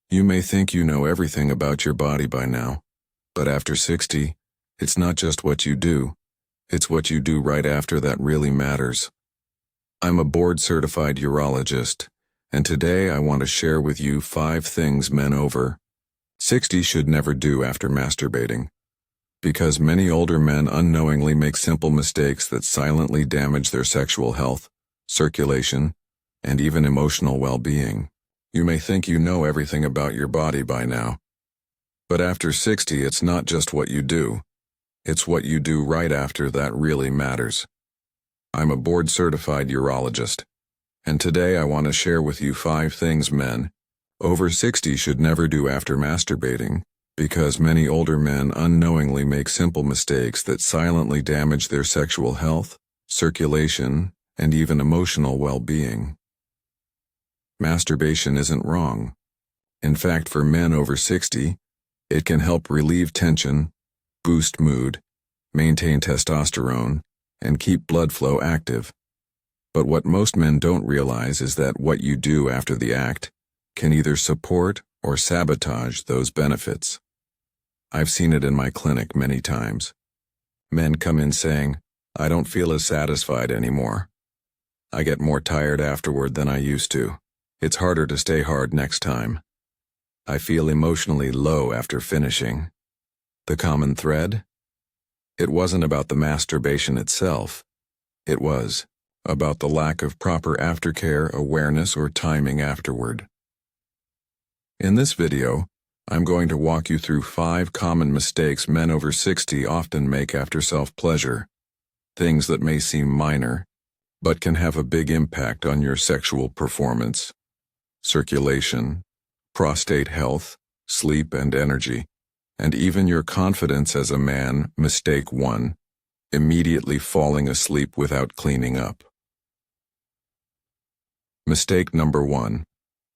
You may think you know everything about your body by now, but after 60, it's not just what you do, it's what you do right after that really matters. I'm a board-certified urologist, and today I want to share with you 5 things men over 60 should never do after masturbating. Because many older men unknowingly make simple mistakes that silently damage their sexual health, circulation, and even emotional well-being. You may think you know everything about your body by now. But after 60, it's not just what you do. It's what you do right after that really matters. I'm a board-certified urologist, and today I want to share with you 5 things men over 60 should never do after masturbating, because many older men unknowingly make simple mistakes that silently damage their sexual health, circulation, and even emotional well-being. Masturbation isn't wrong. In fact, for men over 60, it can help relieve tension, boost mood, maintain testosterone, and keep blood flow active. But what most men don't realize is that what you do after the act can either support or sabotage those benefits. I've seen it in my clinic many times. Men come in saying, "I don't feel as satisfied anymore. I get more tired afterward than I used to. It's harder to stay hard next time. I feel emotionally low after finishing." The common thread? It wasn't about the masturbation itself. It was about the lack of proper aftercare, awareness, or timing afterward. In this video, I'm going to walk you through 5 common mistakes men over 60 often make after self-pleasure. Things that may seem minor, but can have a big impact on your sexual performance, circulation, prostate health, sleep and energy, and even your confidence as a man. Mistake 1: immediately falling asleep without cleaning up. Mistake number 1: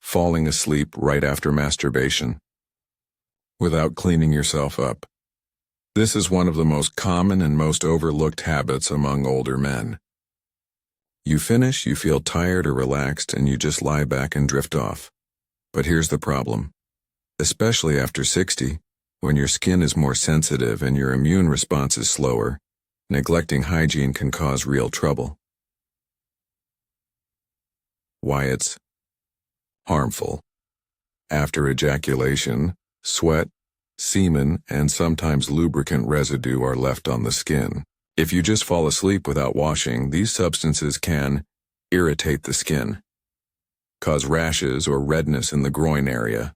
falling asleep right after masturbation without cleaning yourself up. This is one of the most common and most overlooked habits among older men. You finish, you feel tired or relaxed, and you just lie back and drift off. But here's the problem. Especially after 60, when your skin is more sensitive and your immune response is slower, neglecting hygiene can cause real trouble. Why it's harmful. After ejaculation, sweat, semen, and sometimes lubricant residue are left on the skin. If you just fall asleep without washing, these substances can irritate the skin, cause rashes or redness in the groin area,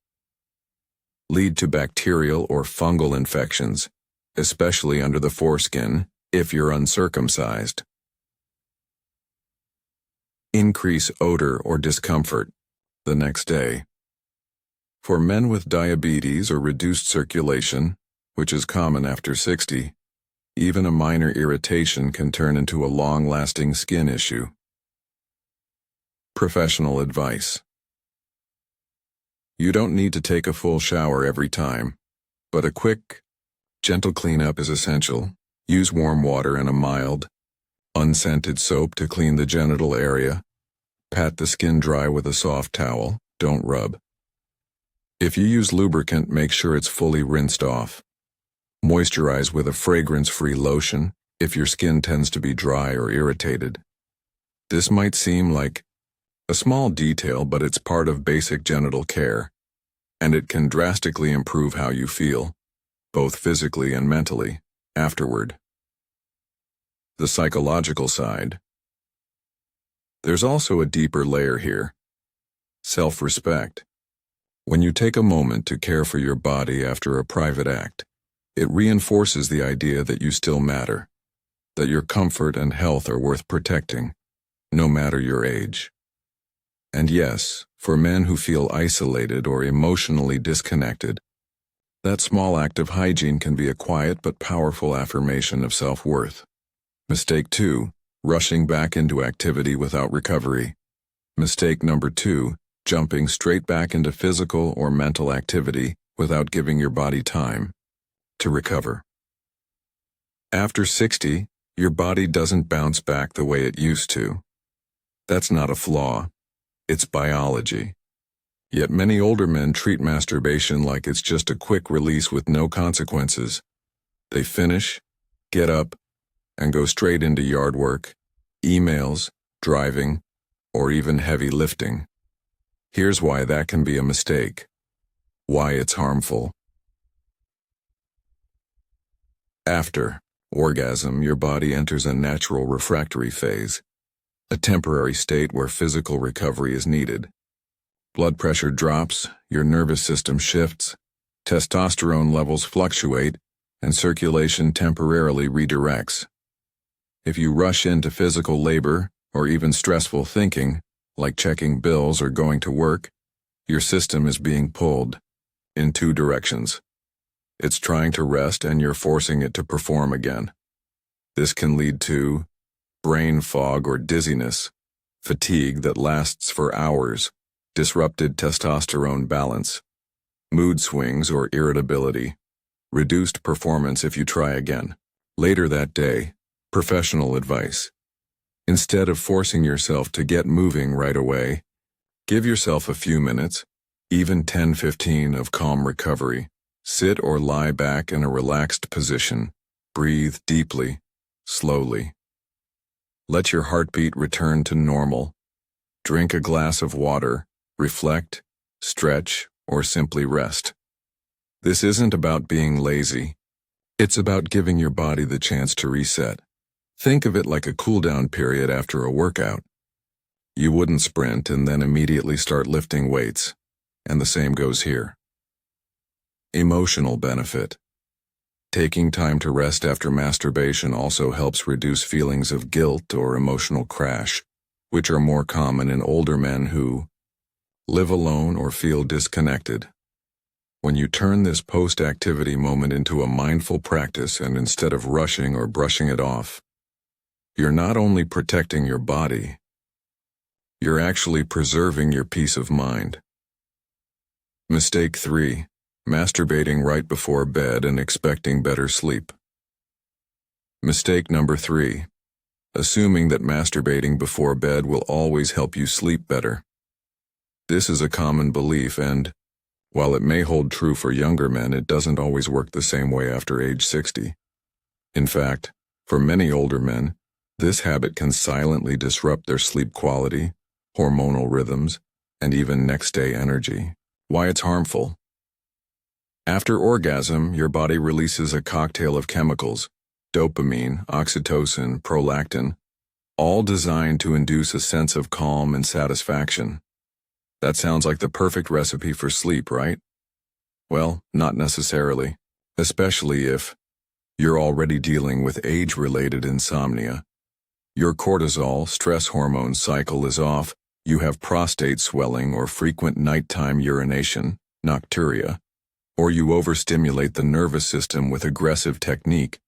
lead to bacterial or fungal infections, especially under the foreskin if you're uncircumcised, increase odor or discomfort the next day. For men with diabetes or reduced circulation, which is common after 60, even a minor irritation can turn into a long-lasting skin issue. Professional advice. You don't need to take a full shower every time, but a quick, gentle cleanup is essential. Use warm water and a mild, unscented soap to clean the genital area. Pat the skin dry with a soft towel, don't rub. If you use lubricant, make sure it's fully rinsed off. Moisturize with a fragrance-free lotion if your skin tends to be dry or irritated. This might seem like a small detail, but it's part of basic genital care, and it can drastically improve how you feel, both physically and mentally, afterward. The psychological side. There's also a deeper layer here. Self-respect. When you take a moment to care for your body after a private act, it reinforces the idea that you still matter, that your comfort and health are worth protecting, no matter your age. And yes, for men who feel isolated or emotionally disconnected, that small act of hygiene can be a quiet but powerful affirmation of self-worth. Mistake 2: rushing back into activity without recovery. Mistake number 2: jumping straight back into physical or mental activity without giving your body time to recover. After 60, your body doesn't bounce back the way it used to. That's not a flaw. It's biology. Yet many older men treat masturbation like it's just a quick release with no consequences. They finish, get up, and go straight into yard work, emails, driving, or even heavy lifting. Here's why that can be a mistake. Why it's harmful. After orgasm, your body enters a natural refractory phase, a temporary state where physical recovery is needed. Blood pressure drops, your nervous system shifts, testosterone levels fluctuate, and circulation temporarily redirects. If you rush into physical labor or even stressful thinking, like checking bills or going to work, your system is being pulled in two directions. It's trying to rest and you're forcing it to perform again. This can lead to brain fog or dizziness, fatigue that lasts for hours, disrupted testosterone balance, mood swings or irritability, reduced performance if you try again. Later that day, professional advice. Instead of forcing yourself to get moving right away, give yourself a few minutes, even 10-15 of calm recovery. Sit or lie back in a relaxed position. Breathe deeply, slowly. Let your heartbeat return to normal. Drink a glass of water, reflect, stretch, or simply rest. This isn't about being lazy. It's about giving your body the chance to reset. Think of it like a cool-down period after a workout. You wouldn't sprint and then immediately start lifting weights, and the same goes here. Emotional benefit. Taking time to rest after masturbation also helps reduce feelings of guilt or emotional crash, which are more common in older men who live alone or feel disconnected. When you turn this post-activity moment into a mindful practice and instead of rushing or brushing it off, you're not only protecting your body, you're actually preserving your peace of mind. Mistake 3. Masturbating right before bed and expecting better sleep. Mistake number 3. Assuming that masturbating before bed will always help you sleep better. This is a common belief and, while it may hold true for younger men, it doesn't always work the same way after age 60. In fact, for many older men, this habit can silently disrupt their sleep quality, hormonal rhythms, and even next-day energy. Why it's harmful. After orgasm, your body releases a cocktail of chemicals, dopamine, oxytocin, prolactin, all designed to induce a sense of calm and satisfaction. That sounds like the perfect recipe for sleep, right? Well, not necessarily, especially if you're already dealing with age-related insomnia. Your cortisol, stress hormone cycle is off, you have prostate swelling or frequent nighttime urination, nocturia, or you overstimulate the nervous system with aggressive technique,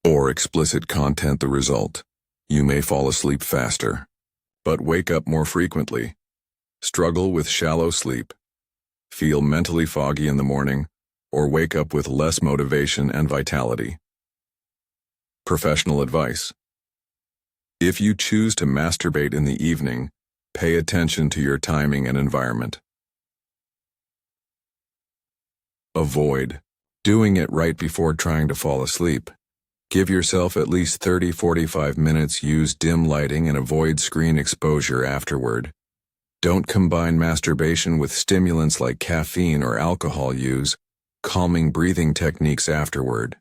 or explicit content the result. You may fall asleep faster, but wake up more frequently, struggle with shallow sleep, feel mentally foggy in the morning, or wake up with less motivation and vitality. Professional advice. If you choose to masturbate in the evening, pay attention to your timing and environment. Avoid doing it right before trying to fall asleep. Give yourself at least 30-45 minutes, use dim lighting and avoid screen exposure afterward. Don't combine masturbation with stimulants like caffeine or alcohol. Use calming breathing techniques afterward.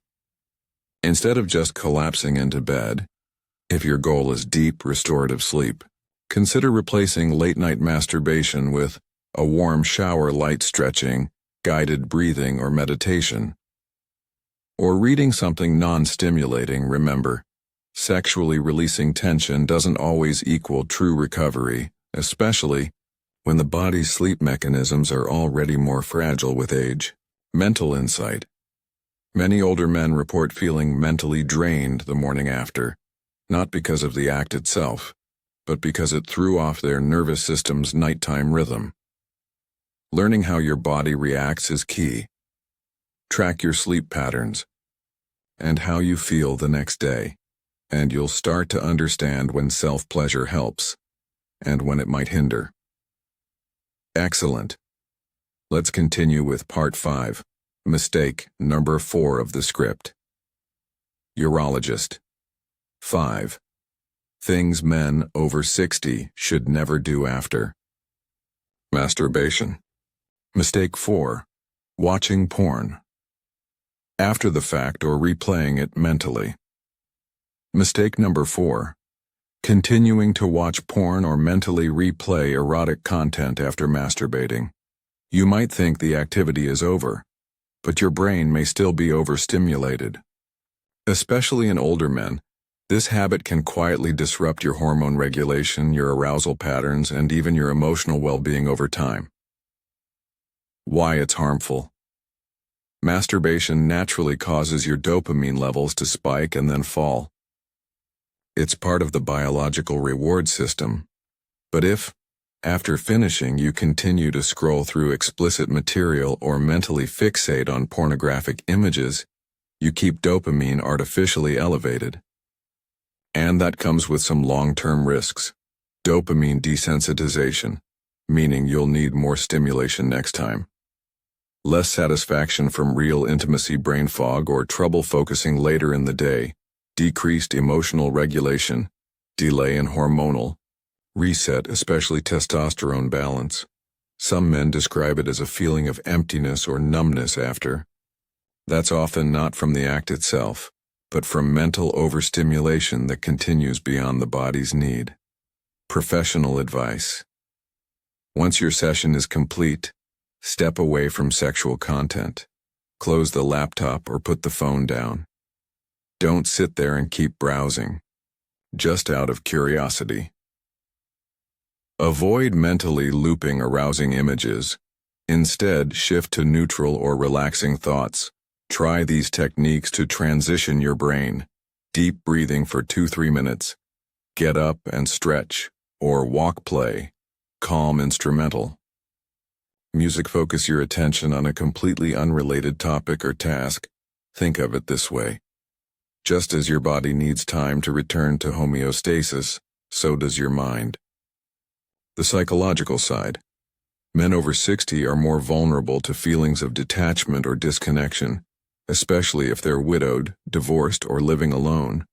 Instead of just collapsing into bed, if your goal is deep, restorative sleep, consider replacing late-night masturbation with a warm shower, light stretching, guided breathing or meditation. Or reading something non-stimulating. Remember, sexually releasing tension doesn't always equal true recovery, especially when the body's sleep mechanisms are already more fragile with age. Mental insight. Many older men report feeling mentally drained the morning after, not because of the act itself, but because it threw off their nervous system's nighttime rhythm. Learning how your body reacts is key. Track your sleep patterns and how you feel the next day, and you'll start to understand when self-pleasure helps and when it might hinder. Excellent. Let's continue with part 5, mistake number 4 of the script. Urologist. 5. Things men over 60 should never do after masturbation. Mistake 4. Watching porn after the fact or replaying it mentally. Mistake number 4. Continuing to watch porn or mentally replay erotic content after masturbating. You might think the activity is over, but your brain may still be overstimulated. Especially in older men, this habit can quietly disrupt your hormone regulation, your arousal patterns, and even your emotional well-being over time. Why it's harmful. Masturbation naturally causes your dopamine levels to spike and then fall. It's part of the biological reward system. But if, after finishing, you continue to scroll through explicit material or mentally fixate on pornographic images, you keep dopamine artificially elevated. And that comes with some long-term risks. Dopamine desensitization, meaning you'll need more stimulation next time. Less satisfaction from real intimacy, brain fog, or trouble focusing later in the day. Decreased emotional regulation, delay in hormonal reset, especially testosterone balance. Some men describe it as a feeling of emptiness or numbness after. That's often not from the act itself, but from mental overstimulation that continues beyond the body's need. Professional advice. Once your session is complete, step away from sexual content. Close the laptop or put the phone down. Don't sit there and keep browsing, just out of curiosity. Avoid mentally looping arousing images. Instead, shift to neutral or relaxing thoughts. Try these techniques to transition your brain. Deep breathing for 2-3 minutes. Get up and stretch, or walk play. Calm instrumental. Music. Focus your attention on a completely unrelated topic or task. Think of it this way. Just as your body needs time to return to homeostasis, so does your mind. The psychological side. Men over 60 are more vulnerable to feelings of detachment or disconnection, especially if they're widowed, divorced, or living alone.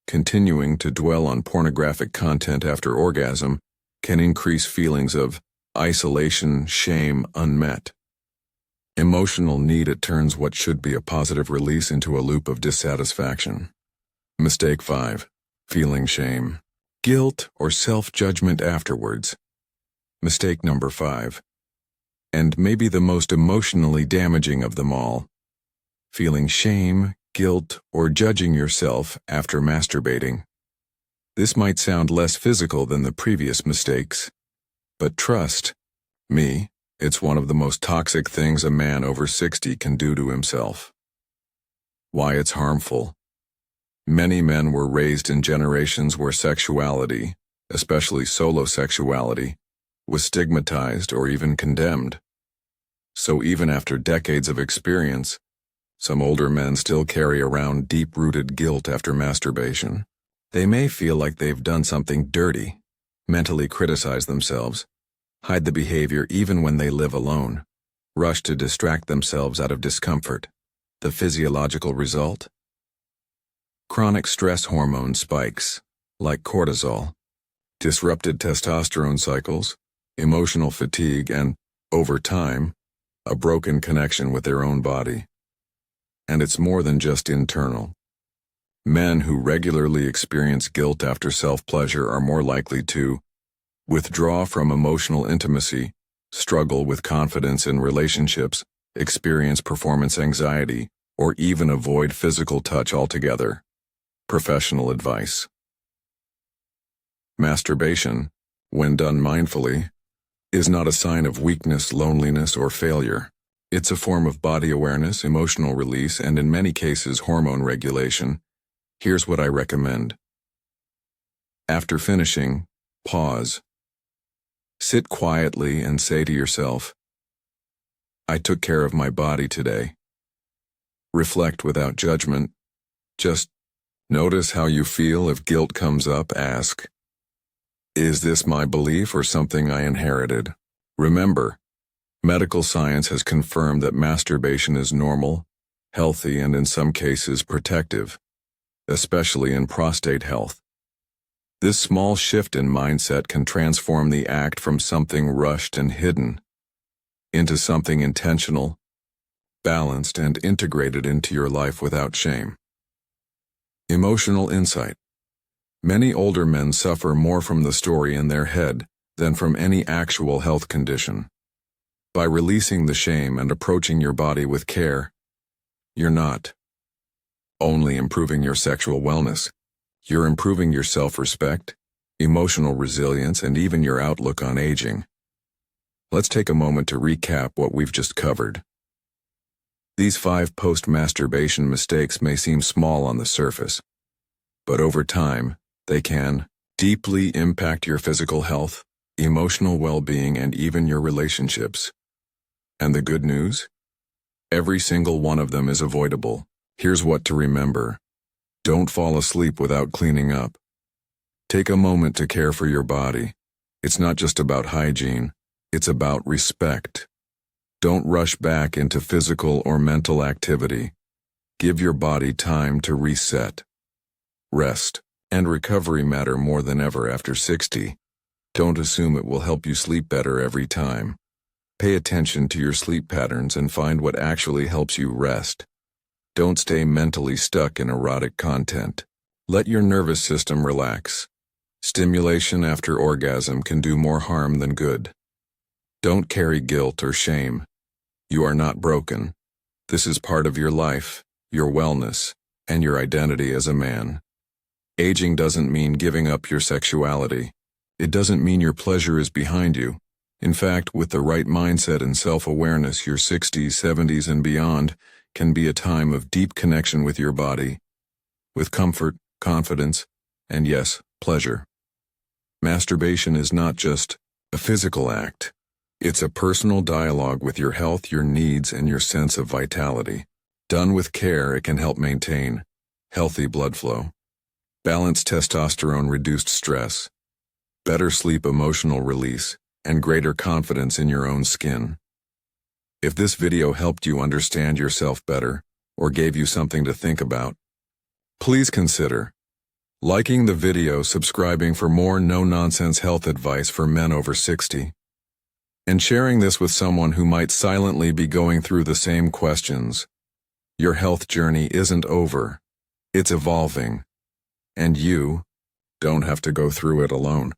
Continuing to dwell on pornographic content after orgasm can increase feelings of isolation, shame, unmet. Emotional need. It turns what should be a positive release into a loop of dissatisfaction. Mistake 5. Feeling shame, guilt, or self-judgment afterwards. Mistake number 5. And maybe the most emotionally damaging of them all. Feeling shame, guilt, or judging yourself after masturbating. This might sound less physical than the previous mistakes, but trust me, it's one of the most toxic things a man over 60 can do to himself. Why it's harmful. Many men were raised in generations where sexuality, especially solo sexuality, was stigmatized or even condemned. So even after decades of experience, some older men still carry around deep-rooted guilt after masturbation. They may feel like they've done something dirty, mentally criticize themselves, hide the behavior even when they live alone, rush to distract themselves out of discomfort. The physiological result? Chronic stress hormone spikes, like cortisol, disrupted testosterone cycles, emotional fatigue, and, over time, a broken connection with their own body. And it's more than just internal. Men who regularly experience guilt after self-pleasure are more likely to withdraw from emotional intimacy, struggle with confidence in relationships, experience performance anxiety, or even avoid physical touch altogether. Professional advice. Masturbation, when done mindfully, is not a sign of weakness, loneliness, or failure. It's a form of body awareness, emotional release, and in many cases hormone regulation. Here's what I recommend. After finishing, pause. Sit quietly and say to yourself, I took care of my body today. Reflect without judgment. Just notice how you feel. If guilt comes up, ask, is this my belief or something I inherited? Remember, medical science has confirmed that masturbation is normal, healthy, and in some cases protective, especially in prostate health. This small shift in mindset can transform the act from something rushed and hidden into something intentional, balanced, and integrated into your life without shame. Emotional insight. Many older men suffer more from the story in their head than from any actual health condition. By releasing the shame and approaching your body with care, you're not only improving your sexual wellness, you're improving your self-respect, emotional resilience, and even your outlook on aging. Let's take a moment to recap what we've just covered. These 5 post-masturbation mistakes may seem small on the surface, but over time, they can deeply impact your physical health, emotional well-being, and even your relationships. And the good news? Every single one of them is avoidable. Here's what to remember. Don't fall asleep without cleaning up. Take a moment to care for your body. It's not just about hygiene, it's about respect. Don't rush back into physical or mental activity. Give your body time to reset. Rest and recovery matter more than ever after 60. Don't assume it will help you sleep better every time. Pay attention to your sleep patterns and find what actually helps you rest. Don't stay mentally stuck in erotic content. Let your nervous system relax. Stimulation after orgasm can do more harm than good. Don't carry guilt or shame. You are not broken. This is part of your life, your wellness, and your identity as a man. Aging doesn't mean giving up your sexuality. It doesn't mean your pleasure is behind you. In fact, with the right mindset and self-awareness, your 60s, 70s, and beyond can be a time of deep connection with your body, with comfort, confidence, and yes, pleasure. Masturbation is not just a physical act. It's a personal dialogue with your health, your needs, and your sense of vitality. Done with care, it can help maintain healthy blood flow, balanced testosterone, reduced stress, better sleep, emotional release, and greater confidence in your own skin. If this video helped you understand yourself better or gave you something to think about, please consider liking the video, subscribing for more no-nonsense health advice for men over 60, and sharing this with someone who might silently be going through the same questions. Your health journey isn't over. It's evolving, and you don't have to go through it alone.